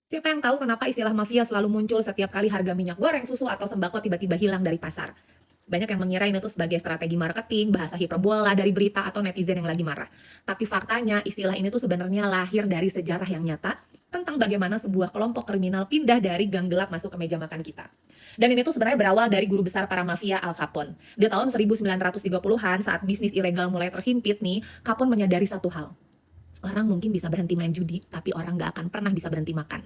Siapa yang tahu kenapa istilah mafia selalu muncul setiap kali harga minyak goreng, susu, atau sembako tiba-tiba hilang dari pasar? Banyak yang mengira ini tuh sebagai strategi marketing, bahasa hiperbola dari berita atau netizen yang lagi marah. Tapi faktanya istilah ini tuh sebenarnya lahir dari sejarah yang nyata tentang bagaimana sebuah kelompok kriminal pindah dari gang gelap masuk ke meja makan kita. Dan ini tuh sebenarnya berawal dari guru besar para mafia Al Capone. Di tahun 1930-an saat bisnis ilegal mulai terhimpit nih, Capone menyadari satu hal. Orang mungkin bisa berhenti main judi, tapi orang nggak akan pernah bisa berhenti makan.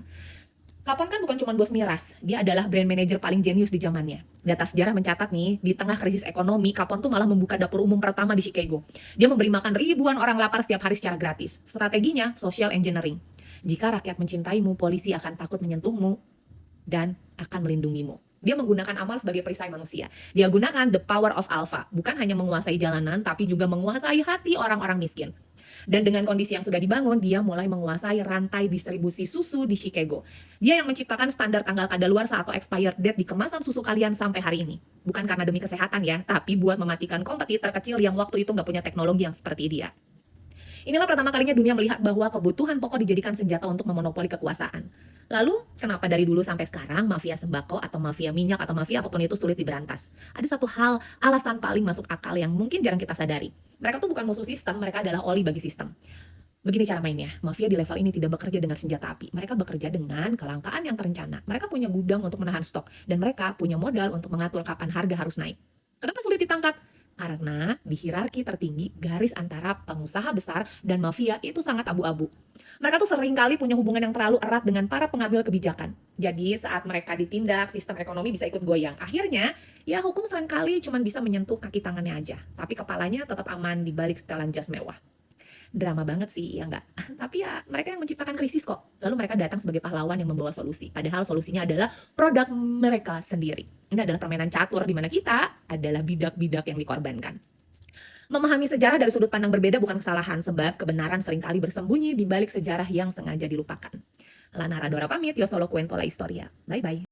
Capone kan bukan cuma bos miras, dia adalah brand manager paling jenius di zamannya. Data sejarah mencatat nih, di tengah krisis ekonomi, Capone tuh malah membuka dapur umum pertama di Chicago. Dia memberi makan ribuan orang lapar setiap hari secara gratis. Strateginya, social engineering. Jika rakyat mencintaimu, polisi akan takut menyentuhmu dan akan melindungimu. Dia menggunakan amal sebagai perisai manusia. Dia gunakan the power of alpha, bukan hanya menguasai jalanan, tapi juga menguasai hati orang-orang miskin. Dan dengan kondisi yang sudah dibangun, dia mulai menguasai rantai distribusi susu di Chicago. Dia yang menciptakan standar tanggal kadaluarsa atau expired date di kemasan susu kalian sampai hari ini. Bukan karena demi kesehatan ya, tapi buat mematikan kompetitor kecil yang waktu itu nggak punya teknologi yang seperti dia. Inilah pertama kalinya dunia melihat bahwa kebutuhan pokok dijadikan senjata untuk memonopoli kekuasaan. Lalu, kenapa dari dulu sampai sekarang mafia sembako atau mafia minyak atau mafia apapun itu sulit diberantas? Ada satu hal, alasan paling masuk akal yang mungkin jarang kita sadari. Mereka tuh bukan musuh sistem, mereka adalah oli bagi sistem. Begini cara mainnya, mafia di level ini tidak bekerja dengan senjata api. Mereka bekerja dengan kelangkaan yang terencana. Mereka punya gudang untuk menahan stok, dan mereka punya modal untuk mengatur kapan harga harus naik. Kenapa sulit ditangkap? Karena di hierarki tertinggi, garis antara pengusaha besar dan mafia itu sangat abu-abu. Mereka tuh seringkali punya hubungan yang terlalu erat dengan para pengambil kebijakan. Jadi saat mereka ditindak, sistem ekonomi bisa ikut goyang. Akhirnya, ya hukum seringkali cuma bisa menyentuh kaki tangannya aja. Tapi kepalanya tetap aman di balik setelan jas mewah. Drama banget sih, ya nggak? Tapi ya mereka yang menciptakan krisis kok. Lalu mereka datang sebagai pahlawan yang membawa solusi. Padahal solusinya adalah produk mereka sendiri. Ini adalah permainan catur di mana kita adalah bidak-bidak yang dikorbankan. Memahami sejarah dari sudut pandang berbeda bukan kesalahan, sebab kebenaran seringkali bersembunyi di balik sejarah yang sengaja dilupakan. La Naradora pamit, yo solo cuento la historia. Bye-bye.